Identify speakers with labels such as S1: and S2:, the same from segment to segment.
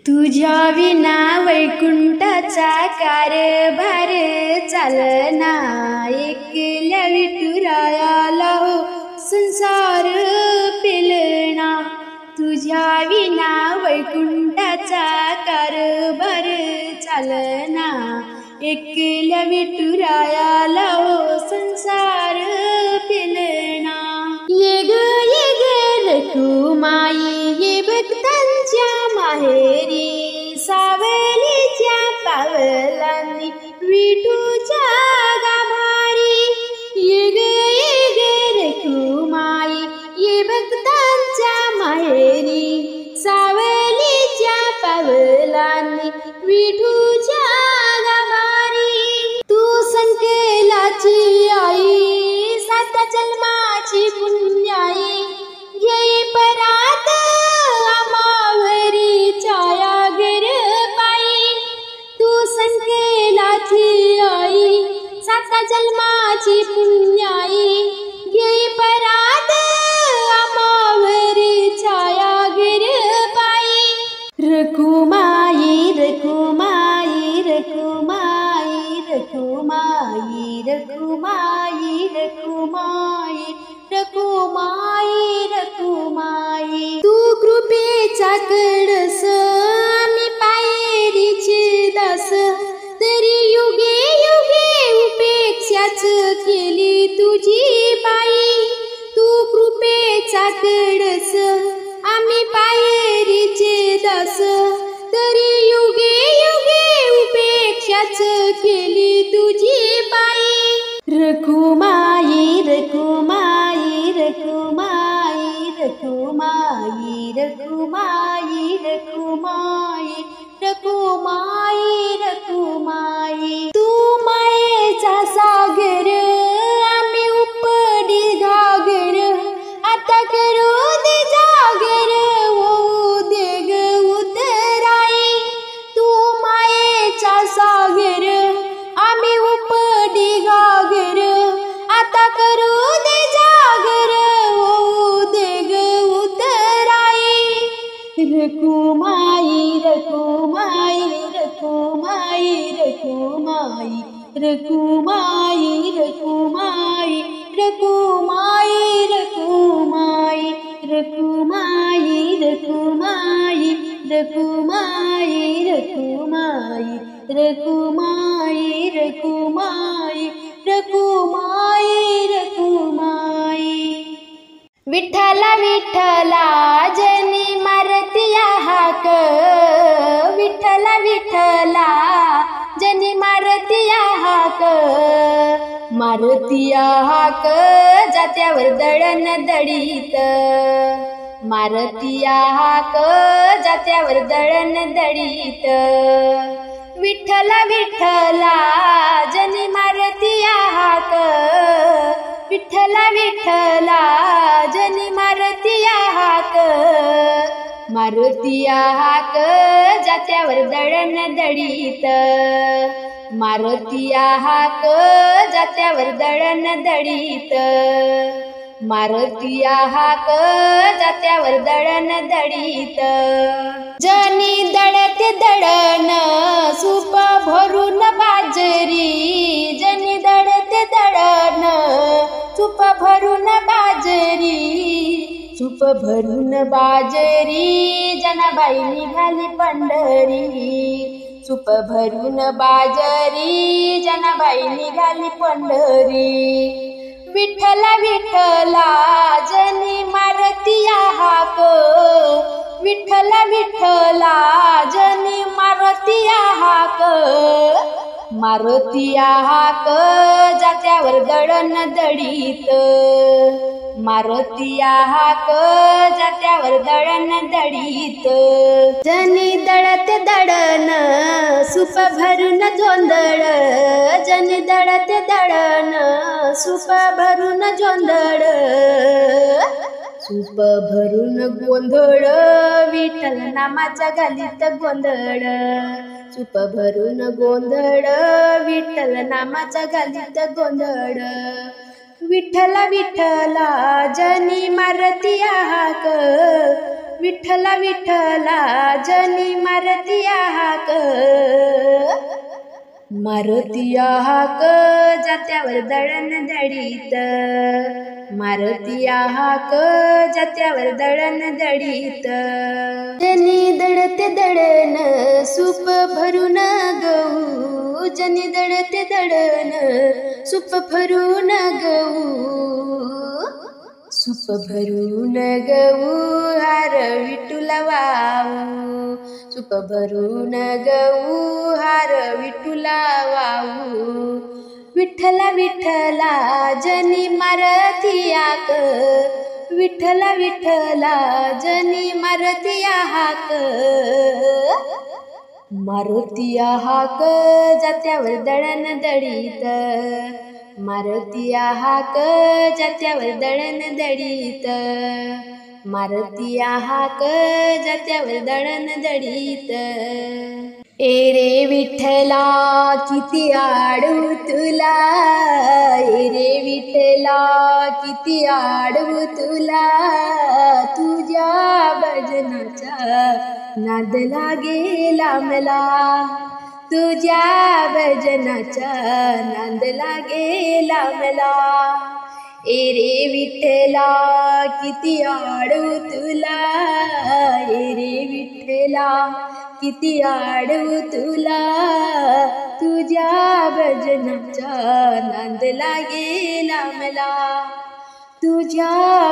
S1: तुझ्या विना वैकुंठाचा कारभार चालना, एकल्या विठुरायाला हो संसार पेलना. तुझ्या विना वैकुंठाचा कारभार चालना, एकल्या विठुरायाला हो संसार पेलना. ये ग रखुमाई ये भक्तांच्या माहेरी, सावलीच्या पावलांनी विठूच्या गाभारी. ये ग रखुमाई ये भक्तांच्या माहेरी, सावलीच्या पावलांनी विठूच्या गाभारी. तू संकेलाची आई, सात जन्माची पुण्याई, येई परात आमावरी छाया गिर पायी. तू संकेलाची आई, सात जन्माची पुण्याई, येई परात आमावरी छाया गिर पायी. रखुमाई रखुमाई रखुमाई रखुमाई रखुमाई रखुमाई रखुमाई रखुमाई. तू कृपेचा कळस आम्ही पायरीचे दास, तरी युगे युगे उपेक्षाच केली तुझी बाई. तू कृपेचा कळस आम्ही पायरीचे दास, तरी युगे युगे उपेक्षाच केली तुझी बाई. रखुमाई रखुमाई रखुमाई रखुमाई रखुमाई रखुमाई रखुमाई रखुमाई. तू मायेचा सागर आम्ही उपडी घागर, आता करू दे जागर होऊ दे ग उतराई. तू मायेचा सागर आम्ही उपडी घागर, आता करू दे जागर होऊ दे ग उतराई. रखुमाई रखुमाई रखुमाई रखुमाई रखुमाई रखुमाई रखुमाई रखुमाई रखुमाई रखुमाई रखुमाई रखुमाई रखुमाई रखुमाई रखुमाई रखुमाई. विठ्ठला विठ्ठला जनी मारतीया हाक, विठ्ठला विठ्ठला जनी मारतीया हाक. मारुतीया हाक जात्यावर दळण दळीत, मारुतीया हाक जात्यावर दळण दळीत. विठ्ठला विठ्ठला जनी मारुतीया हाक, विठ्ठला विठ्ठला जनी मारुतीया हाक. मारुतीया हाक जात्यावर दळण दळीत, मारुतीया हाक जात्यावर दळण दळीत. मारुतीया हाक जात्यावर दळण दळीत. जनी दळते दळण सूप भरून बाजरी, जनी दळते दळण सूप भरून बाजरी. सूप भरून बाजरी जनाबाई निघाली पंढरी, सूप भरून बाजरी जनाबाई निघाली पंढरी. विठ्ठला विठ्ठला जनी मारुतीया हाक, विठ्ठला विठ्ठला जनी मारुतीया हाक. मारुतीया हाक जात्यावर दळण दळीत, मारुतीया हाक जात्यावर दळण दळीत. जनी दळते दळण सूप भरून जोंधळ, जनी दळते दळण सूप भरून जोंधळ. सूप भरून गोंधळ विठ्ठल नामाच्या गालीत गोंधळ, सूप भरून गोंधळ विठ्ठल नामाच्या गालीत गोंधळ. विठ्ठला विठ्ठला जनी मारुतीया हाक, विठ्ठला विठ्ठला जनी मारतिया हाक, मारुतिया हाक जात्यावर दळण दळीत, मारुतिया हाक जात्यावर दळण दळीत. जनी दळते दळण सूप भरून गहू, जनी दळते दळण सूप भरून गहू, सूप भरून गहू हार विठुला वाहू, सूप भरून गहू हार विठुला वाहू. विठ्ठला विठ्ठला जनी मारतिया हाक, विठ्ठला विठ्ठला जनी मारतिया हाक, मारुतिया हाक जात्यावर दळण दळीत, मारुतिया हाक जात्यावर दळण दळीत, मारुतिया हाक जात्यावर दळण दळीत. ए रे विठ्ठला किती आडू तुला, ए रे विठ्ठला किती आडू तुला, तुझ्या भजनाचा नाद लागेला मला, तुझ्या भजनाचा नाद लागेला मला. ए रे विठ्ठला किती आडू तुला, ए रे विठ्ठला किती आडू तुला, तुझ्या भजनाचा नाद लागेला मला, तुझ्या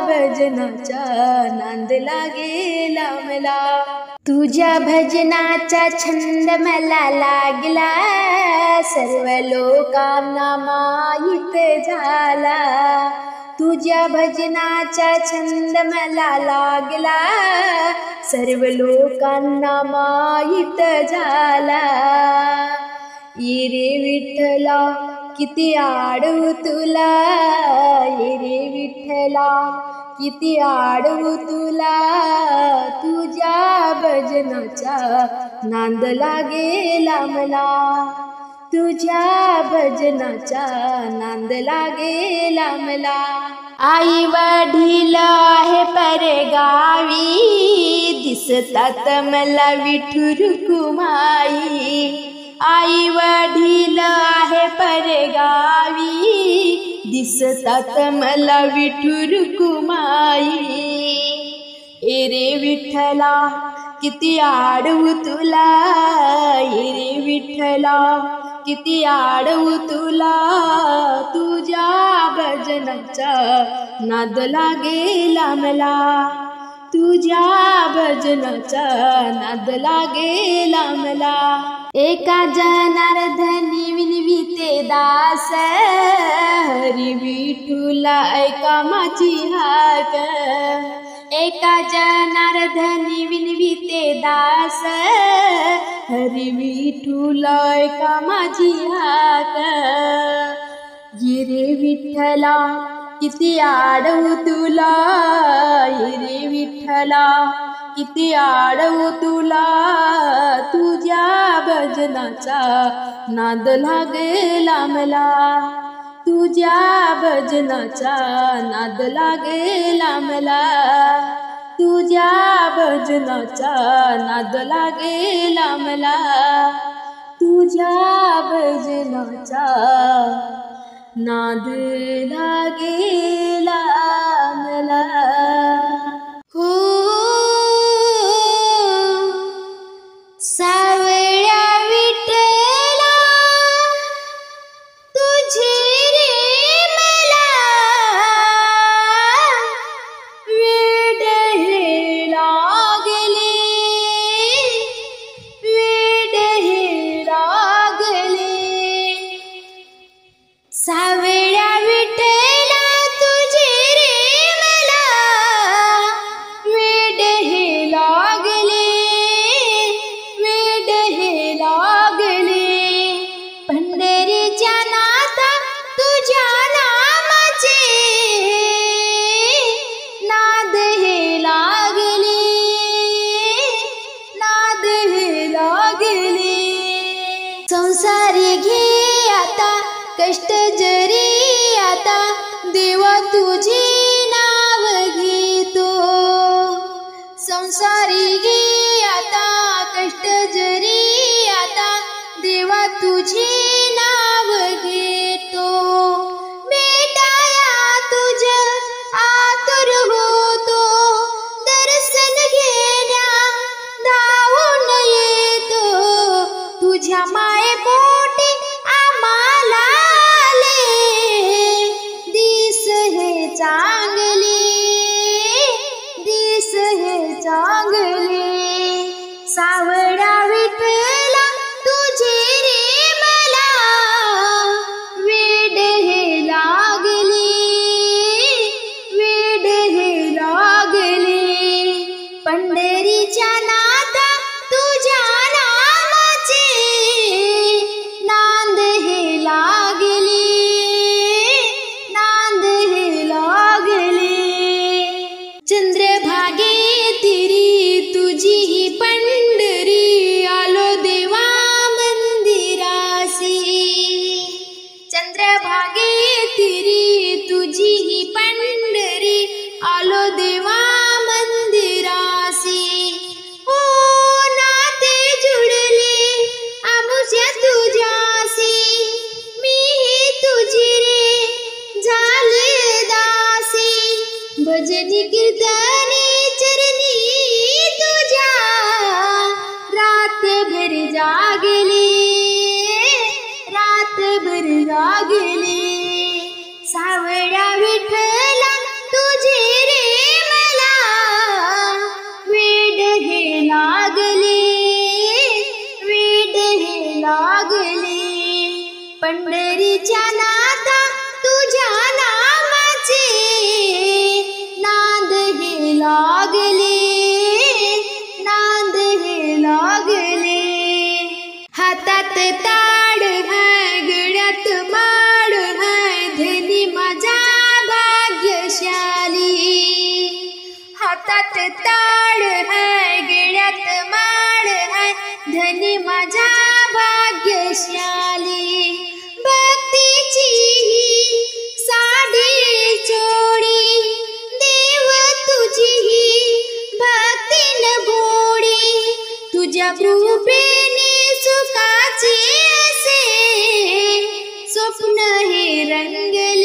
S1: भजनाचा नाद लागेला मला. तुझ्या भजनाचा छंद मला लागला, सर्व लोकांना माहीत झाला, तुझ्या भजनाचा छंद मला लागला, सर्व लोकांना माहीत झाला. ये रे विठ्ठला किती आडू तुला, ये रे विठ्ठला किती आडू तुला, तुझ्या भजनाचा नाद लागेला मला, तुझ्या भजनाचा नाद लागेला मला. आई वडील आहे परगावी, दिसतात मला विठू रुक्माई, आई वडील आहे परगावी, दिसतात मला विठू रुक्माई. ए रे विठ्ठला किती आडू तुला, ए रे विठ्ठला किती आडू तुला, तुझ्या भजनाचा नाद लागेला मला, तुझ्या भजनाचा नाद लागेला मला. एका जनार्दनी विनविते दास, हरी विठुला ऐका माझी हाक, एका जनार्दनी विनविते दास, हरी विठुला ऐका माझी हाक. ये रे विठ्ठला किती आडू तुला, ये रे विठ्ठला किती आडू तुला, तुझ्या भजनाचा नाद लागेला मला, तुझ्या भजनाचा नाद लागेला मला, तुझ्या भजनाचा नाद लागेला मला, तुझ्या भजनाचा नाद लागेला मला. हो सावळ्या विठ्ठला तुझी रे मला वेड हे लागले, वेड हे लागले. सावळ्या विठ्ठला तुझी रे मला वेड हे लागले, वेड हे लागले. पंढरीच्या नाथा तुझ्या नामाचे नाद हे लागले, नाद हे लागले. संसारी घे आता कष्ट जरी आता, देवा तुझे नाव घेतो. संसारी गे आता कष्ट जरी आता देवा तुझे नाव घेतो भेटाया तुझ्या आतुर होतो दर्शन घेण्या धावून येतो तुझ्या मायेपोटी आम्हाला आले दिस हे चांगले दिस हे चांगले सावळा विठला तुझे रे मला वेड हे लागले वेड हे लागले पंढरीच्या नाता तुझ्या नामाचे नांद हे लागले नांद हे लागले चंद्रभागे तिरी तुझी ही पंढरी आलो देवा मंदिरासी चंद्रभागे तिरी तुझी ही पंढरी आलो देवा मंदिरासी हो नाते जुळले आमुच्या तुझ्यासी मी तुझी रे झाले दासी भजनी कीर्तनी चरणी तुझ्या रातभर जागले रातभर जागले सावळ्या विठला तुझे रे मला वेड हे लागले वेड हे लागले पंढरीच्या नाता तुझ्या नामाचे नांद हे लागले नांद हे लागले हातात ताड है गळ्यात माळ है धनी माझा भाग्यशाली हातात ताड है गळ्यात माळ है धनी माझा भाग्यशाली भक्तीची ही साडी चोडी देव तुझी ही भक्तीन गोडी तुझ्या कृपेने सुखाचे असे स्वप्न हे रंगले